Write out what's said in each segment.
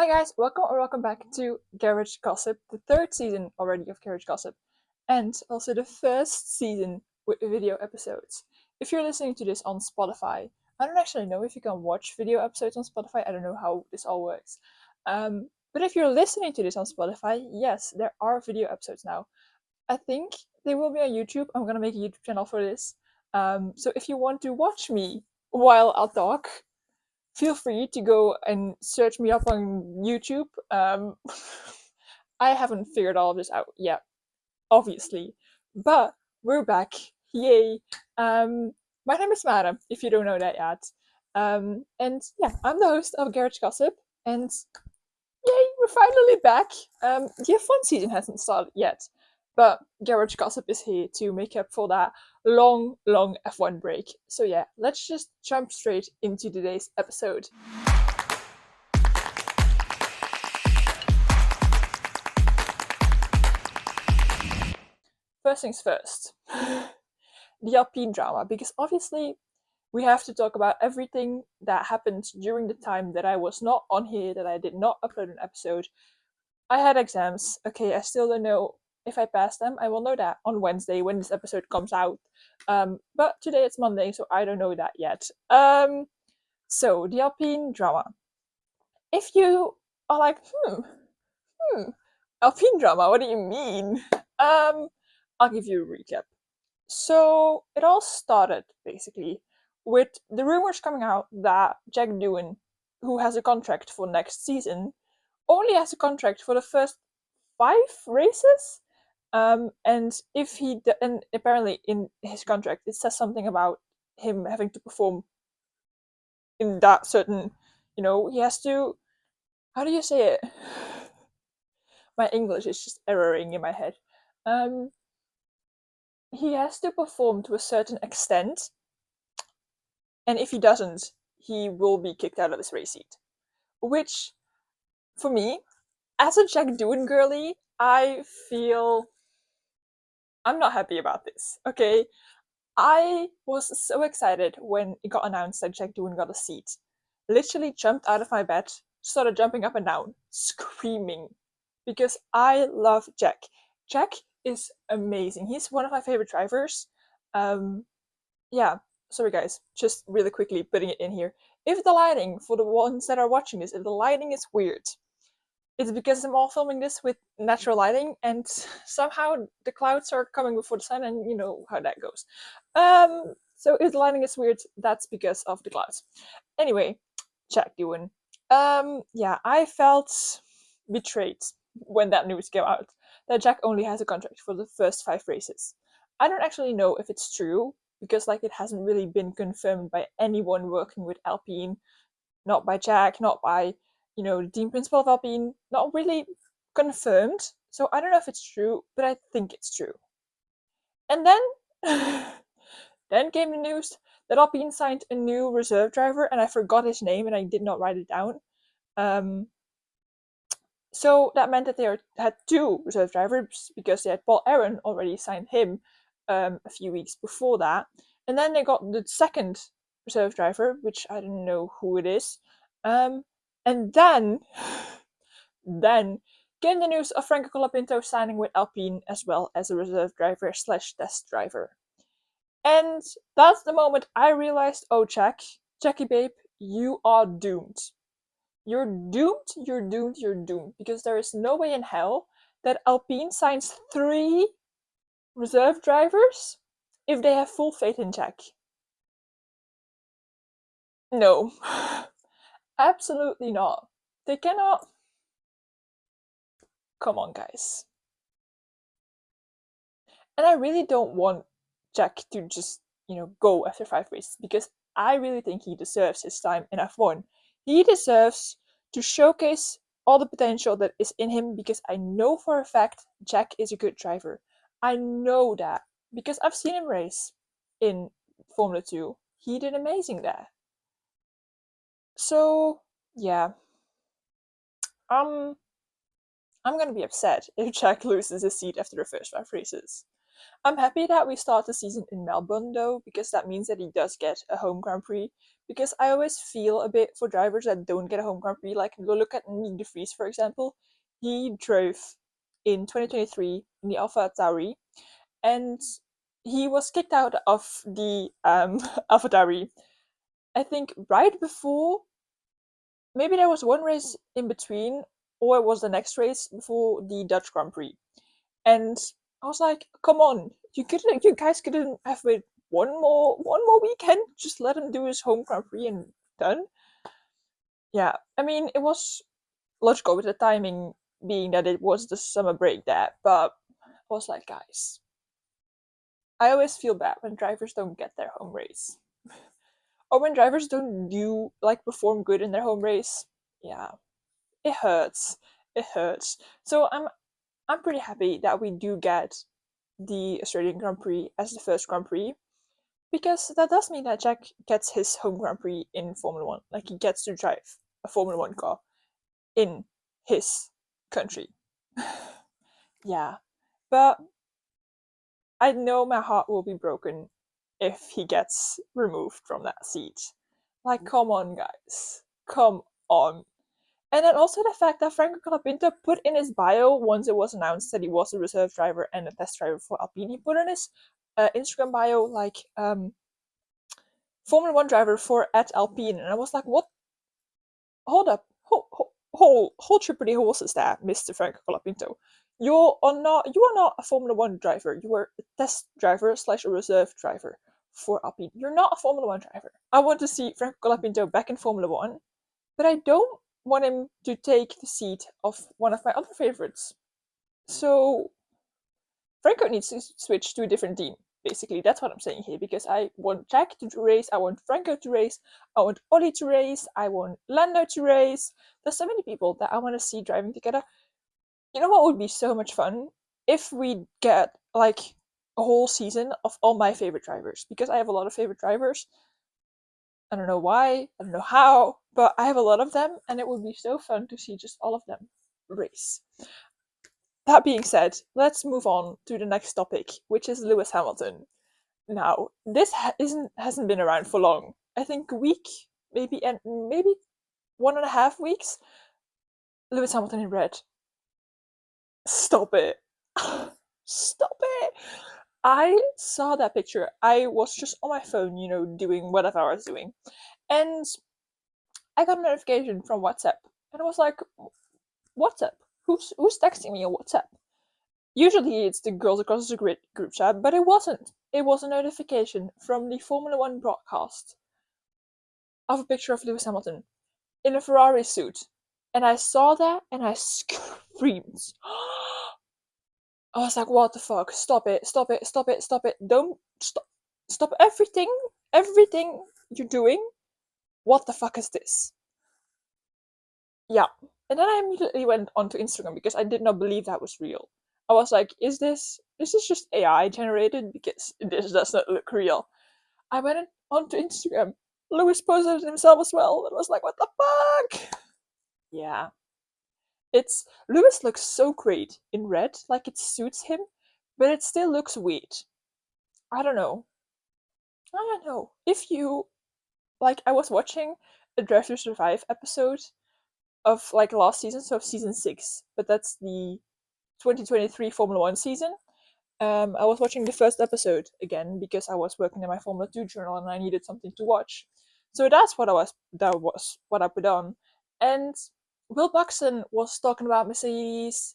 Hi guys, welcome back to Garage Gossip, the third season already of Garage Gossip, and also the first season with video episodes. If you're listening to this on Spotify, I don't actually know if you can watch video episodes on Spotify. I don't know how this all works. But if you're listening to this on Spotify, yes, there are video episodes now. I think they will be on YouTube. I'm gonna make a YouTube channel for this. So if you want to watch me while I'll talk, feel free to go and search me up on YouTube. I haven't figured all of this out yet, obviously, but we're back. Yay! My name is Mara, if you don't know that yet. And yeah, I'm the host of Garage Gossip, and yay, we're finally back. The F1 season hasn't started yet, but Garage Gossip is here to make up for that long F1 break. So yeah, let's just jump straight into today's episode. First things first, the Alpine drama, because obviously we have to talk about everything that happened during the time that I was not on here, that I did not upload an episode. I had exams. Okay, I still don't know if I passed them. I will know that on Wednesday when this episode comes out. But today it's Monday, so I don't know that yet. So the Alpine drama. If you are like, Alpine drama, what do you mean? I'll give you a recap. So it all started basically with the rumors coming out that Jack Doohan, who has a contract for next season, only has a contract for the first 5 races. And if and apparently in his contract it says something about him having to perform in that certain, he has to. How do you say it? My English is just erroring in my head. He has to perform to a certain extent, and if he doesn't, he will be kicked out of his race seat. Which, for me, as a Jack Doohan girly, I feel I'm not happy about this. Okay, I was so excited when it got announced that Jack Doohan got a seat. Literally jumped out of my bed, started jumping up and down, screaming, because I love Jack. Jack is amazing. He's one of my favorite drivers. Yeah, sorry guys, just really quickly putting it in here. If the lighting, for the ones that are watching this, if the lighting is weird, it's because I'm all filming this with natural lighting, and somehow the clouds are coming before the sun, and you know how that goes. So if the lighting is weird, that's because of the clouds. Anyway, Jack Doohan. Yeah, I felt betrayed when that news came out that Jack only has a contract for the first 5 races. I don't actually know if it's true because it hasn't really been confirmed by anyone working with Alpine, not by Jack, not by the team principal of Alpine, not really confirmed. So I don't know if it's true, but I think it's true. And then then came the news that Alpine signed a new reserve driver, and I forgot his name and I did not write it down. So that meant that they had 2 reserve drivers because they had Paul Aaron already signed him a few weeks before that. And then they got the second reserve driver, which I don't know who it is. And then came the news of Franco Colapinto signing with Alpine as well as a reserve driver / test driver. And that's the moment I realized, oh, Jackie babe, you are doomed. You're doomed, you're doomed, you're doomed. Because there is no way in hell that Alpine signs 3 reserve drivers if they have full faith in Jack. No. Absolutely not. They cannot. Come on, guys. And I really don't want Jack to just, go after 5 races because I really think he deserves his time in F1. He deserves to showcase all the potential that is in him because I know for a fact Jack is a good driver. I know that because I've seen him race in Formula 2. He did amazing there. So, yeah. I'm gonna be upset if Jack loses his seat after the first 5 races. I'm happy that we start the season in Melbourne though, because that means that he does get a home Grand Prix. Because I always feel a bit for drivers that don't get a home Grand Prix. Like, look at Nick de Vries, for example. He drove in 2023 in the Alpha Tauri, and he was kicked out of the Alpha Tauri, I think, right before. Maybe there was one race in between, or it was the next race before the Dutch Grand Prix. And I was like, come on, you guys couldn't have waited one more weekend, just let him do his home Grand Prix and done. Yeah, I mean, it was logical with the timing being that it was the summer break there, but I was like, guys, I always feel bad when drivers don't get their home race. Or when drivers don't perform good in their home race. Yeah, it hurts. It hurts. So I'm pretty happy that we do get the Australian Grand Prix as the first Grand Prix, because that does mean that Jack gets his home Grand Prix in Formula One. Like, he gets to drive a Formula One car in his country. Yeah, but I know my heart will be broken if he gets removed from that seat. Like, come on, guys. Come on. And then also the fact that Franco Colapinto put in his bio, once it was announced that he was a reserve driver and a test driver for Alpine, he put in his Instagram bio, like, Formula One driver for at Alpine. And I was like, what? Hold up. Hold your pretty horses there, Mr. Franco Colapinto. You are not a Formula One driver. You are a test driver / a reserve driver for Alpine. You're not a Formula One driver. I want to see Franco Colapinto back in Formula One, but I don't want him to take the seat of one of my other favorites. So Franco needs to switch to a different team. Basically, that's what I'm saying here, because I want Jack to race, I want Franco to race, I want Ollie to race, I want Lando to race. There's so many people that I want to see driving together. You know what would be so much fun? If we get, like, a whole season of all my favorite drivers, because I have a lot of favorite drivers. I don't know why, I don't know how, but I have a lot of them, and it would be so fun to see just all of them race. That being said, let's move on to the next topic, which is Lewis Hamilton. Now, this hasn't been around for long. I think a week, maybe, and maybe 1.5 weeks. Lewis Hamilton in red. Stop it. Stop it. I saw that picture. I was just on my phone, doing whatever I was doing. And I got a notification from WhatsApp. And I was like, WhatsApp? Who's texting me on WhatsApp? Usually it's the Girls Across the Grid group chat, but it wasn't. It was a notification from the Formula One broadcast of a picture of Lewis Hamilton in a Ferrari suit. And I saw that and I screamed. I was like, what the fuck? Stop it, stop it, stop it, stop it. Don't stop everything you're doing. What the fuck is this? Yeah. And then I immediately went onto Instagram because I did not believe that was real. I was like, is this just AI generated? Because this does not look real. I went onto Instagram. Lewis posted it himself as well. And I was like, what the fuck? Yeah. Lewis looks so great in red, like it suits him, but it still looks weird. I don't know. If you, like, I was watching a Drive to Survive episode of, like, last season, so of season 6, but that's the 2023 Formula One season. I was watching the first episode again because I was working in my Formula 2 journal and I needed something to watch. So that was what I put on. And Will Buxton was talking about Mercedes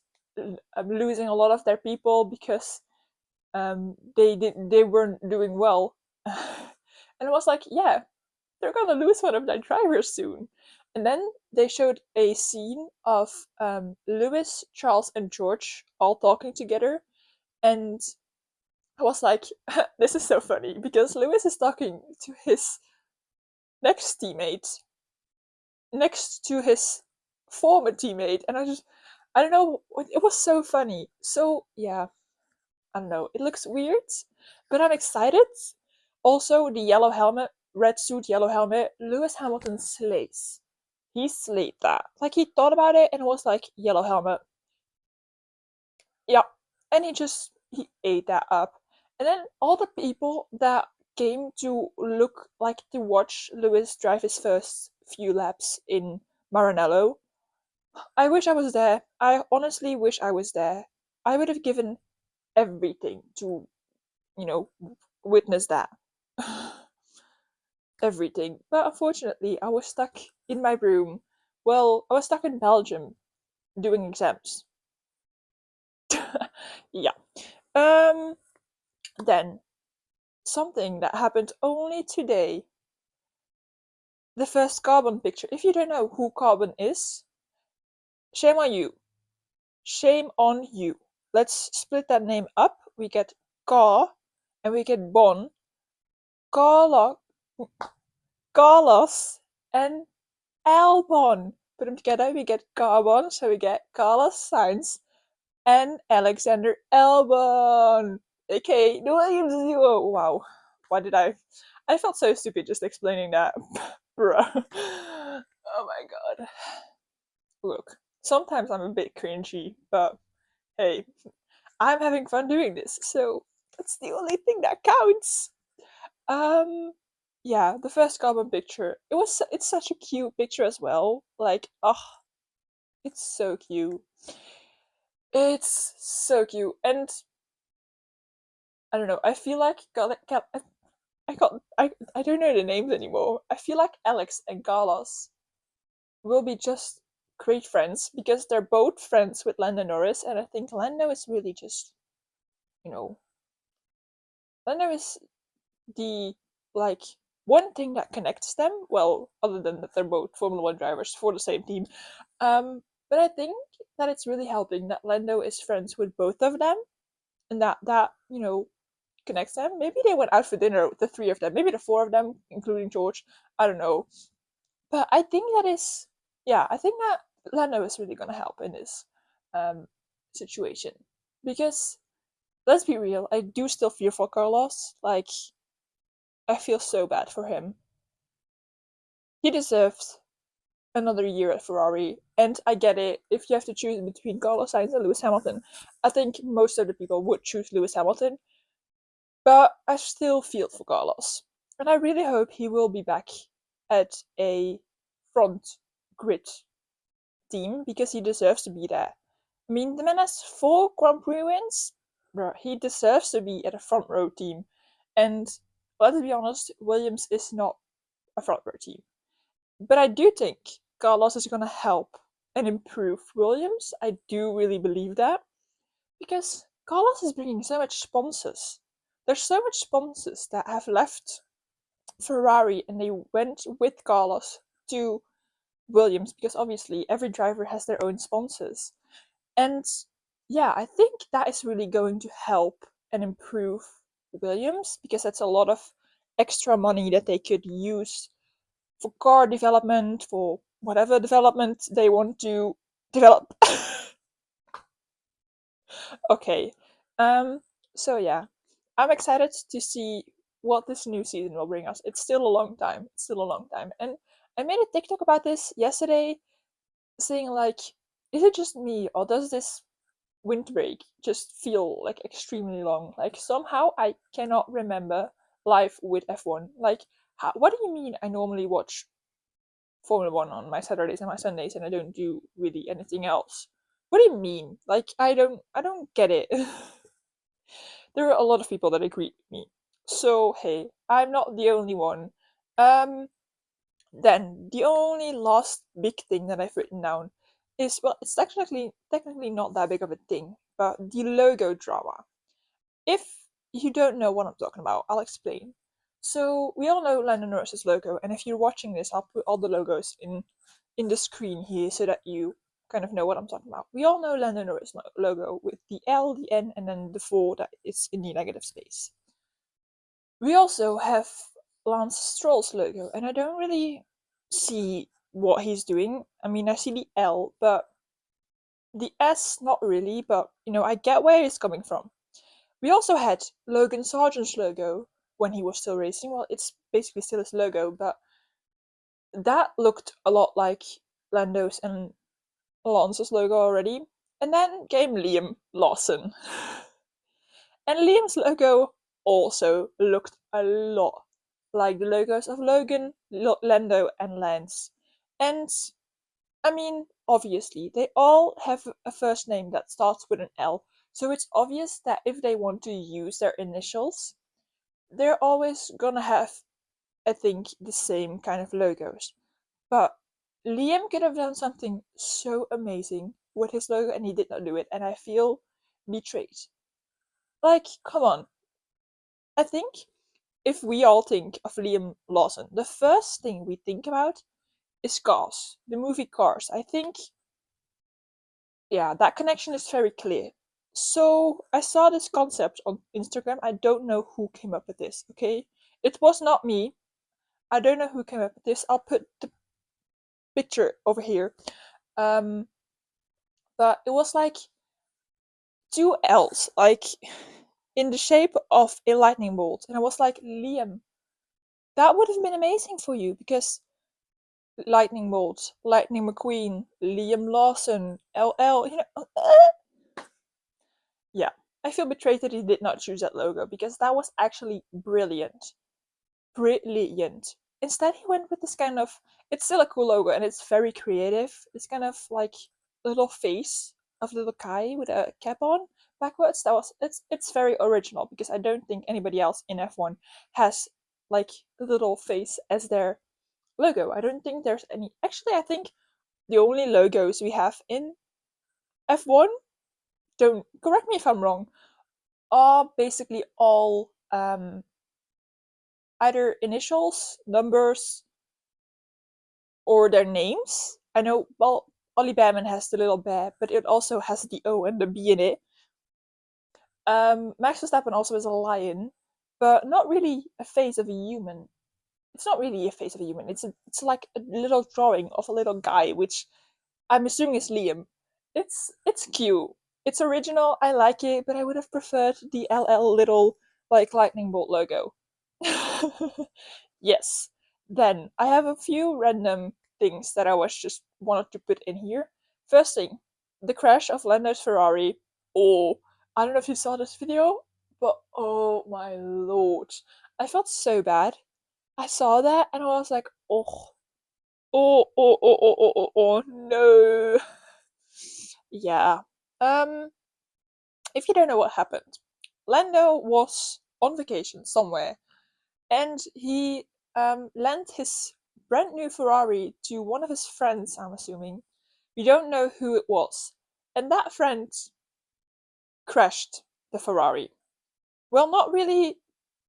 losing a lot of their people because they weren't doing well. And I was like, yeah, they're gonna lose one of their drivers soon. And then they showed a scene of Lewis, Charles, and George all talking together. And I was like, this is so funny because Lewis is talking to his next teammate, next to his former teammate. And I don't know, it was so funny. So, yeah, I don't know. It looks weird, but I'm excited. Also, the yellow helmet, red suit, yellow helmet, Lewis Hamilton slays. He slayed that. Like, he thought about it and was like, yellow helmet. Yeah. And he just he ate that up. And then all the people that came to watch Lewis drive his first few laps in Maranello. I wish I was there. I honestly wish I was there. I would have given everything to, you know, witness that. Everything. But unfortunately, I was stuck in my room. Well, I was stuck in Belgium doing exams. Yeah. Um, then, something that happened only today. The first carbon picture. If you don't know who Carbon is, shame on you. Shame on you. Let's split that name up. We get Car and we get Bon. Carlo, Carlos and Albon. Put them together, we get Carbon, so we get Carlos Sainz and Alexander Albon, aka the Williams duo. Wow, why did I felt so stupid just explaining that, bruh. Oh my god. Look, sometimes I'm a bit cringy, but hey, I'm having fun doing this, so that's the only thing that counts. Um, yeah, the first Carbon picture. It's such a cute picture as well. Like, oh, it's so cute. It's so cute, and I don't know. I feel like I don't know the names anymore. I feel like Alex and Carlos will be just great friends because they're both friends with Lando Norris, and I think Lando is really just, you know, Lando is the like one thing that connects them. Well, other than that they're both Formula One drivers for the same team. But I think that it's really helping that Lando is friends with both of them, and that connects them. Maybe they went out for dinner, the three of them, maybe the four of them, including George. I don't know, but I think that is, yeah, I think that Lando is really gonna help in this um, situation because let's be real, I do still fear for Carlos. Like, I feel so bad for him. He deserves another year at Ferrari, and I get it. If you have to choose between Carlos Sainz and Lewis Hamilton, I think most of the people would choose Lewis Hamilton, but I still feel for Carlos. And I really hope he will be back at a front grid team because he deserves to be there. I mean, the man has 4 Grand Prix wins. Bro, he deserves to be at a front row team. And let's be honest, Williams is not a front row team. But I do think Carlos is going to help and improve Williams. I do really believe that because Carlos is bringing so much sponsors. There's so much sponsors that have left Ferrari and they went with Carlos to Williams because obviously every driver has their own sponsors. And yeah, I think that is really going to help and improve Williams because that's a lot of extra money that they could use for car development, for whatever development they want to develop. Okay. Um, so yeah, I'm excited to see what this new season will bring us. It's still a long time. It's still a long time. And I made a TikTok about this yesterday saying like, is it just me or does this winter break just feel like extremely long? Like somehow I cannot remember life with F1. Like, what do you mean I normally watch Formula One on my Saturdays and my Sundays and I don't do really anything else? What do you mean? Like I don't get it. There are a lot of people that agree with me. So hey, I'm not the only one. Um, then the only last big thing that I've written down is, well, it's technically not that big of a thing, but the logo drama. If you don't know what I'm talking about, I'll explain. So we all know Lando Norris's logo, and if you're watching this, I'll put all the logos in the screen here so that you kind of know what I'm talking about. We all know Lando Norris logo with the L, the N, and then the 4 that is in the negative space. We also have Lance Stroll's logo, and I don't really see what he's doing. I mean, I see the L, but the S, not really, but I get where he's coming from. We also had Logan Sargent's logo when he was still racing. Well, it's basically still his logo, but that looked a lot like Lando's and Lance's logo already. And then came Liam Lawson. And Liam's logo also looked a lot like the logos of Logan, Lando, and Lance. And I mean, obviously, they all have a first name that starts with an L, so it's obvious that if they want to use their initials, they're always gonna have, I think, the same kind of logos. But Liam could have done something so amazing with his logo and he did not do it, and I feel betrayed. Like, come on. I think if we all think of Liam Lawson, the first thing we think about is Cars, the movie Cars. I think, yeah, that connection is very clear. So I saw this concept on Instagram. I don't know who came up with this, okay? It was not me. I don't know who came up with this. I'll put the picture over here. Um, but it was like two L's, like in the shape of a lightning bolt. And I was like, Liam, that would have been amazing for you because Lightning Bolt, Lightning McQueen, Liam Lawson, LL, yeah. I feel betrayed that he did not choose that logo because that was actually brilliant. Brilliant. Instead, he went with this kind of. It's still a cool logo and it's very creative. It's kind of like a little face of little Kai with a cap on backwards. It's very original because I don't think anybody else in F1 has like a little face as their logo. I don't think there's any. Actually, I think the only logos we have in F1, don't correct me if I'm wrong, are basically all either initials, numbers, or their names. I know, well, Ollie Behrman has the little bear, but it also has the O and the B in it. Max Verstappen also has a lion, but not really a face of a human. It's not really a face of a human. It's like a little drawing of a little guy, which I'm assuming is Liam. It's cute. It's original. I like it, but I would have preferred the LL little like lightning bolt logo. Yes. Then I have a few random things that I was just wanted to put in here. First thing, the crash of Lando's Ferrari. Oh, I don't know if you saw this video, but oh my lord, I felt so bad. I saw that and I was like, oh, oh, no. Yeah. Um, if you don't know what happened, Lando was on vacation somewhere and he lent his brand new Ferrari to one of his friends, I'm assuming. We don't know who it was. And that friend crashed the Ferrari. Well, not really,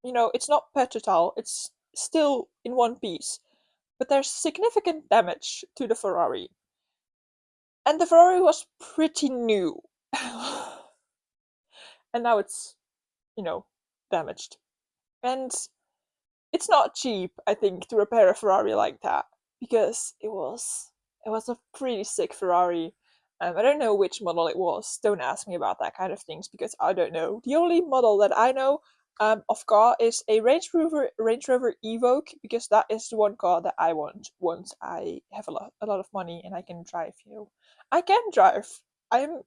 it's not petrital, it's still in one piece. But there's significant damage to the Ferrari. And the Ferrari was pretty new. And now it's, damaged. And it's not cheap, I think, to repair a Ferrari like that because it was a pretty sick Ferrari. I don't know which model it was. Don't ask me about that kind of things because I don't know. The only model that I know of car is a Range Rover Evoque because that is the one car that I want once I have a lot of money and I can drive. I can drive. I'm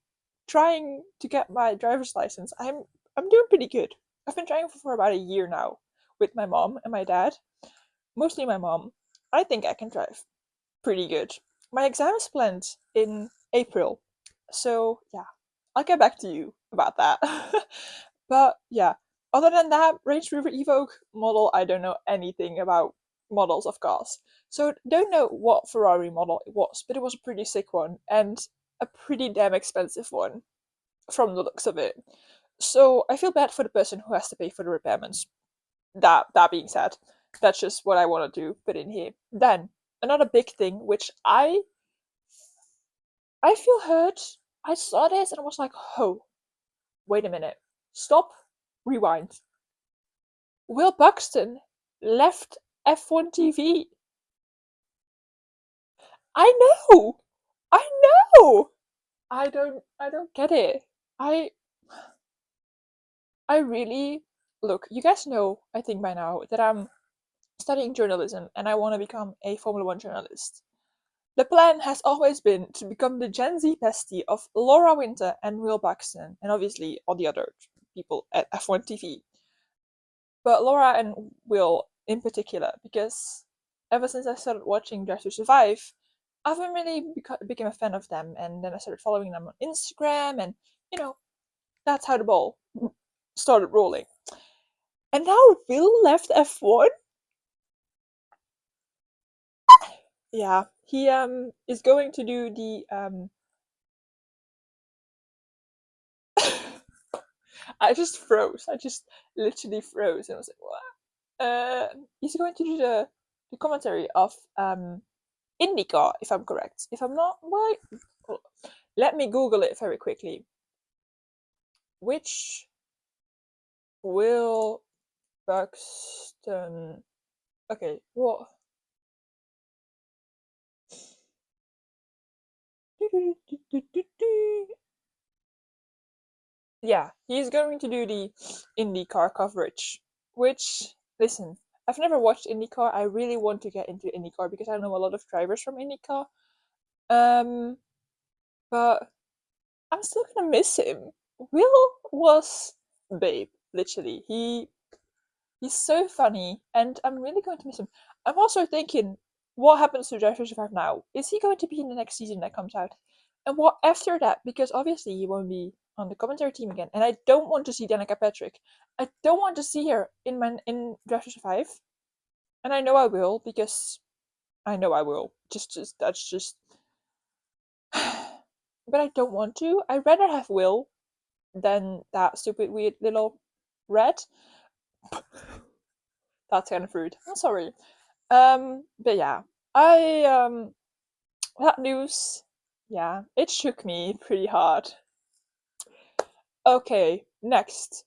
trying to get my driver's license. I'm doing pretty good. I've been driving for about a year now with my mom and my dad. Mostly my mom. I think I can drive pretty good. My exam is planned in April. So, yeah, I'll get back to you about that. But, yeah, other than that, Range Rover Evoque model, I don't know anything about models of cars. So, don't know what Ferrari model it was, but it was a pretty sick one and a pretty damn expensive one from the looks of it. So, I feel bad for the person who has to pay for the repairments. That being said, that's just what I wanted to put in here. Then another big thing, which I feel hurt. I saw this and I was like, oh, wait a minute, stop, rewind. Will Buxton left F1 TV. I know, I know. I don't get it. I I really look. You guys know, I think by now that I'm studying journalism and I want to become a Formula One journalist. The plan has always been to become the Gen Z bestie of Laura Winter and Will Buxton, and obviously all the other people at F1 TV, but Laura and Will in particular, because ever since I started watching Drive to Survive, I've been really became a fan of them, and then I started following them on Instagram, and you know, that's how the ball started rolling. And now Will left F1. Yeah, he is going to do the I just froze. I just literally froze, and I was like, "What?" He's going to do the commentary of IndyCar, if I'm correct. If I'm not, why? Let me Google it very quickly. Which Will Buxton? Okay, what? Yeah, he's going to do the IndyCar coverage. Which, listen, I've never watched IndyCar. I really want to get into IndyCar because I know a lot of drivers from IndyCar. Um, but I'm still gonna miss him. Will was babe, literally. He's so funny, and I'm really going to miss him. I'm also thinking, what happens to Drive to Survive now? Is he going to be in the next season that comes out? And what after that? Because obviously he won't be on the commentary team again, and I don't want to see Danica Patrick. I don't want to see her in Drive to Survive, and I know I will because I know I will. Just that's just. But I don't want to. I'd rather have Will than that stupid weird little red. That's kind of rude. I'm sorry. But yeah, I that news, yeah, it shook me pretty hard. Okay, next.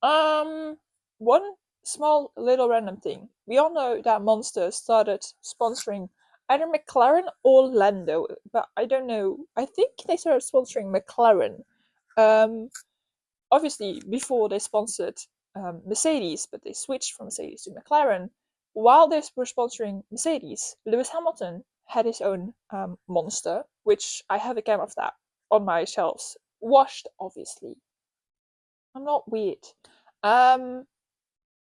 Um, one small little random thing. We all know that Monster started sponsoring either McLaren or Lando, but I don't know. I think they started sponsoring McLaren. Um, Obviously before they sponsored Mercedes, but they switched from Mercedes to McLaren. While they were sponsoring Mercedes, Lewis Hamilton had his own Monster, which I have a can of that on my shelves, washed obviously. I'm not weird. Um,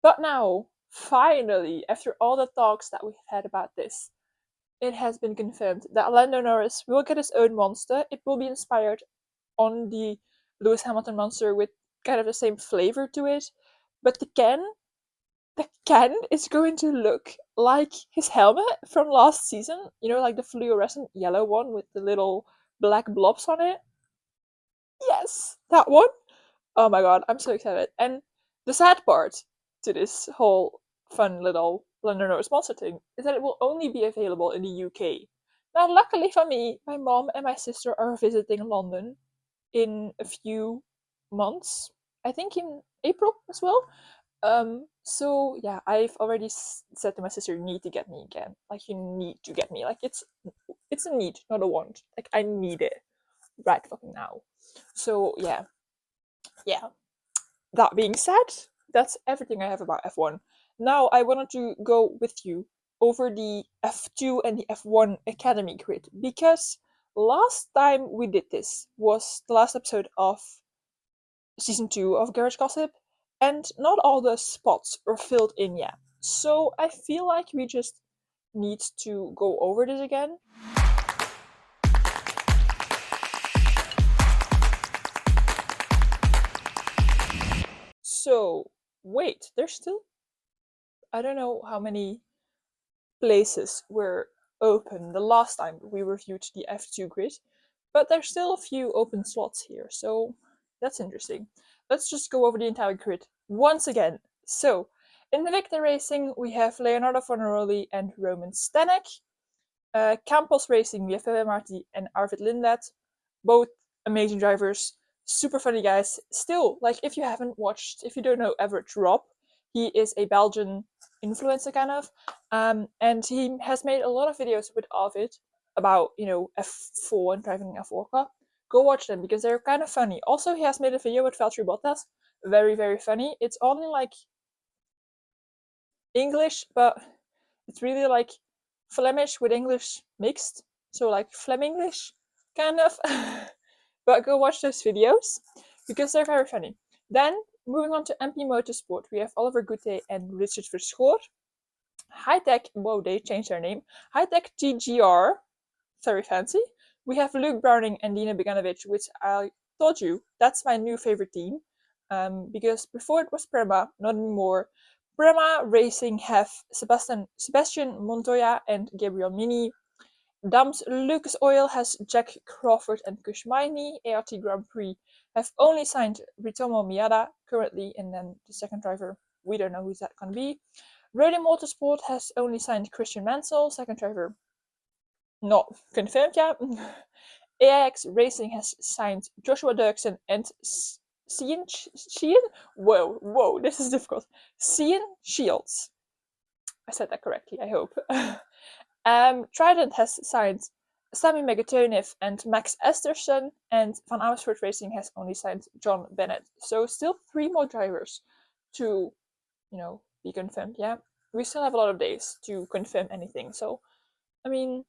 but now, finally, after all the talks that we've had about this, it has been confirmed that Lando Norris will get his own Monster. It will be inspired on the Lewis Hamilton Monster with kind of the same flavor to it. But the can is going to look like his helmet from last season. You know, like the fluorescent yellow one with the little black blobs on it. Yes, that one. Oh my god, I'm so excited. And the sad part to this whole fun little London Norris Monster thing is that it will only be available in the UK. Now, luckily for me, my mom and my sister are visiting London in a few months. I think in April as well. So yeah, I've already said to my sister, "You need to get me again. Like you need to get me. Like it's a need, not a want. Like I need it right fucking now." So yeah, yeah. That being said, that's everything I have about F1. Now I wanted to go with you over the F2 and the F1 Academy grid because last time we did this was the last episode of season 2 of Garage Gossip, and not all the spots are filled in yet. So I feel like we just need to go over this again. So, wait, there's still. I don't know how many places were open the last time we reviewed the F2 grid, but there's still a few open slots here, so that's interesting. Let's just go over the entire grid once again. So, in the Victor Racing, we have Leonardo Fornaroli and Roman Stanek. Campos Racing, we have Fabio Marti and Arvid Lindet. Both amazing drivers, super funny guys. Still, like, if you haven't watched, if you don't know Average Rob, he is a Belgian influencer, kind of. And he has made a lot of videos with Arvid about, F4 and driving F4 car. Go watch them because they're kind of funny. Also, he has made a video with Valtteri Bottas. Very, very funny. It's only like English, but it's really like Flemish with English mixed. So like Flemenglish, kind of. But go watch those videos because they're very funny. Then, moving on to MP Motorsport, we have Oliver Goutet and Richard Verschoor. High-Tech, whoa, they changed their name. High-Tech TGR, very fancy. We have Luke Browning and Dina Beganovic, which I told you, that's my new favorite team. Because before it was Prema, not anymore. Prema Racing have Sebastian Montoya and Gabriel Mini. Dams Lucas Oil has Jack Crawford and Kushmaini. ART Grand Prix have only signed Ritomo Miyada currently, and then the second driver, we don't know who's that going to be. Rally Motorsport has only signed Christian Mansell, second driver not confirmed yet. AIX Racing has signed Joshua Dirksen and Cian? Whoa, this is difficult. Cian Shields. I said that correctly, I hope. Trident has signed Sami Megatonev and Max Esterson, and Van Amersfoort Racing has only signed John Bennett. So still 3 more drivers to, be confirmed. Yeah, we still have a lot of days to confirm anything. So, I mean,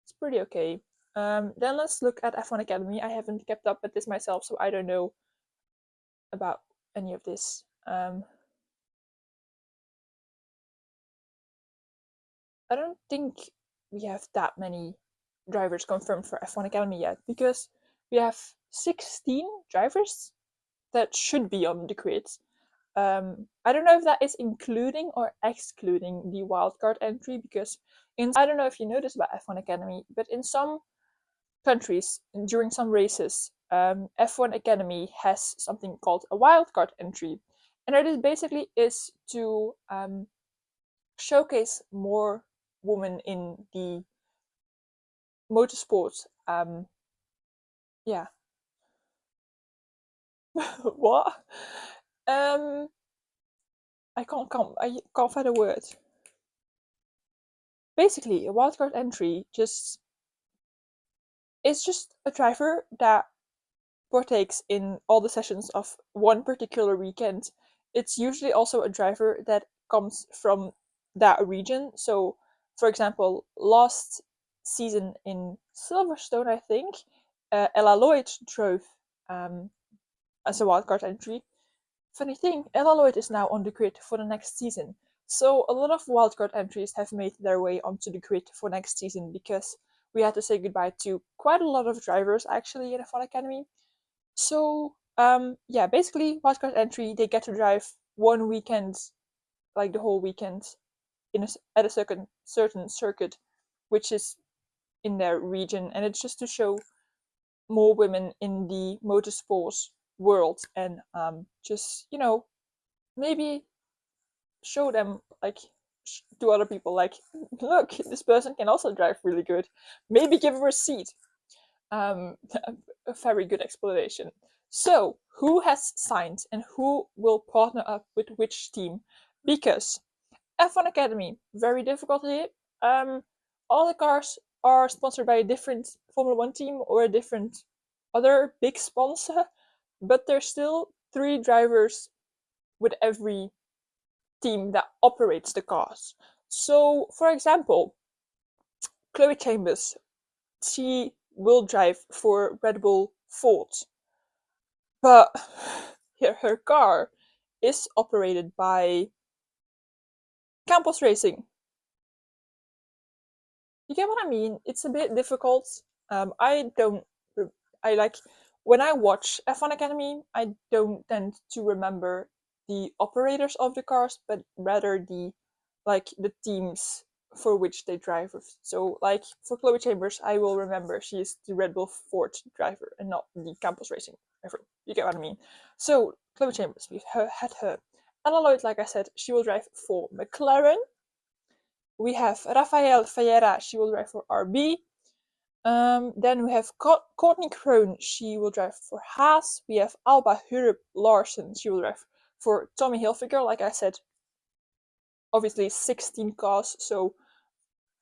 it's pretty okay. Then let's look at F1 Academy. I haven't kept up with this myself, so I don't know about any of this. I don't think we have that many drivers confirmed for F1 Academy yet, because we have 16 drivers that should be on the grid. I don't know if that is including or excluding the wildcard entry, because I don't know if you noticed about F1 Academy, but in some countries, during some races, F1 Academy has something called a wildcard entry. And it basically is to showcase more women in the motorsport. Yeah. What? I can't find a word. Basically, a wildcard entry is just a driver that partakes in all the sessions of one particular weekend. It's usually also a driver that comes from that region. So, for example, last season in Silverstone, I think, Ella Lloyd drove as a wildcard entry. Funny thing, Ella Lloyd is now on the grid for the next season. So a lot of wildcard entries have made their way onto the grid for next season, because we had to say goodbye to quite a lot of drivers actually in F1 Academy. So yeah, basically wildcard entry, they get to drive one weekend, like the whole weekend, at a certain circuit, which is in their region, and it's just to show more women in the motorsport world, and just maybe show them, like, to other people, like, look, this person can also drive really good. Maybe give her a seat. A very good explanation. So, who has signed and who will partner up with which team? Because F1 Academy, very difficult here. All the cars are sponsored by a different Formula One team or a different other big sponsor, but there's still 3 drivers with every team that operates the cars. So, for example, Chloe Chambers, she will drive for Red Bull Ford, but her car is operated by Campos Racing. You get what I mean? It's a bit difficult. I don't. I like when I watch F1 Academy. I don't tend to remember the operators of the cars, but rather the teams for which they drive. So, like for Chloe Chambers, I will remember she is the Red Bull Ford driver and not the Campos Racing driver. You get what I mean? So, Chloe Chambers, we've had her. Ella Lloyd, like I said, she will drive for McLaren. We have Rafael Ferreira, she will drive for RB. Then we have Courtney Kroon, she will drive for Haas. We have Alba Hurup Larsen, she will drive for Tommy Hilfiger. Like I said, obviously 16 cars, so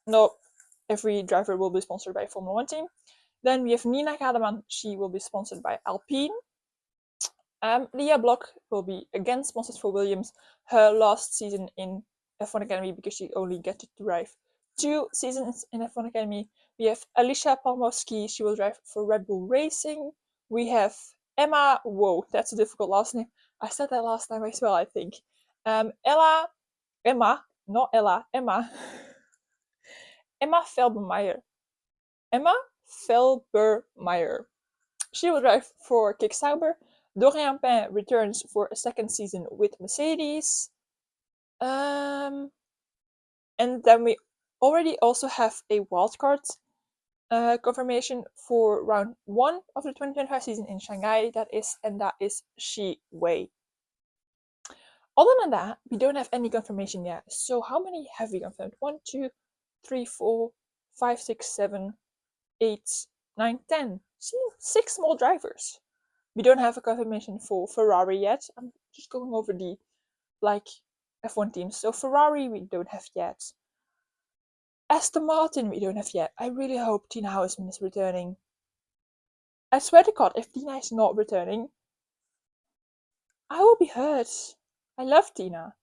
not every driver will be sponsored by a Formula One team. Then we have Nina Gademan, she will be sponsored by Alpine. Leah Block will be again sponsored for Williams, her last season in F1 Academy, because she only get to drive 2 seasons in F1 Academy. We have Alicia Palmowski, she will drive for Red Bull Racing. We have Emma, whoa, that's a difficult last name. I said that last time as well, I think. Emma, not Ella, Emma. Emma Felbermeyer. Emma Felbermeyer. She will drive for Kick Sauber. Dorian Pain returns for a second season with Mercedes. And then we already also have a wildcard confirmation for round 1 of the 2025 season in Shanghai. That is Shi Wei. Other than that, we don't have any confirmation yet. So how many have we confirmed? 1, 2, 3, 4, 5, 6, 7, 8, 9, 10. See, 6 more drivers. We don't have a confirmation for Ferrari yet. I'm just going over the F1 teams. So Ferrari we don't have yet. Aston Martin we don't have yet. I really hope Tina Hausman is returning. I swear to God, if Tina is not returning, I will be hurt. I love Tina.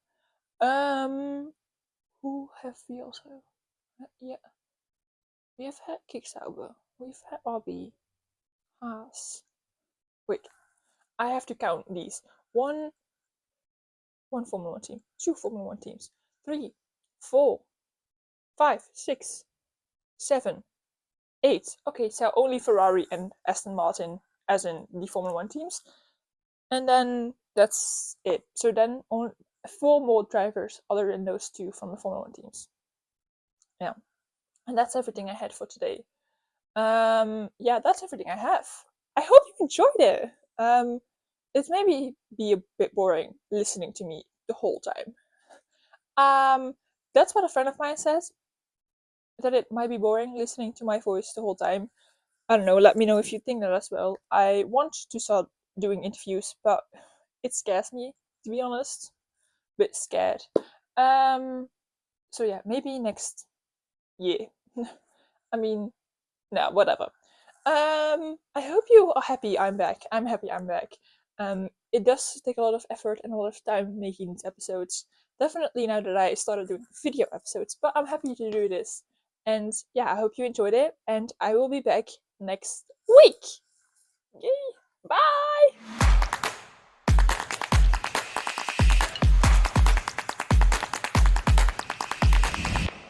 Who have we also? Yeah, we have had Kick Sauber. We've had RB, Haas. Wait, I have to count these. One Formula 1 team, 2 Formula 1 teams, 3, 4, 5, 6, 7, 8. Okay, so only Ferrari and Aston Martin, as in the Formula 1 teams. And then that's it. So then only 4 more drivers other than those 2 from the Formula 1 teams. Yeah. And that's everything I had for today. Yeah, that's everything I have. I hope you enjoyed it. It maybe be a bit boring listening to me the whole time. That's what a friend of mine says, that it might be boring listening to my voice the whole time. I don't know, let me know if you think that as well. I want to start doing interviews, but it scares me, to be honest. A bit scared. So yeah, maybe next year. I mean, no, whatever. I hope you are happy I'm back. I'm happy I'm back. It does take a lot of effort and a lot of time making these episodes. Definitely now that I started doing video episodes, but I'm happy to do this. And yeah, I hope you enjoyed it, and I will be back next week. Yay! Bye!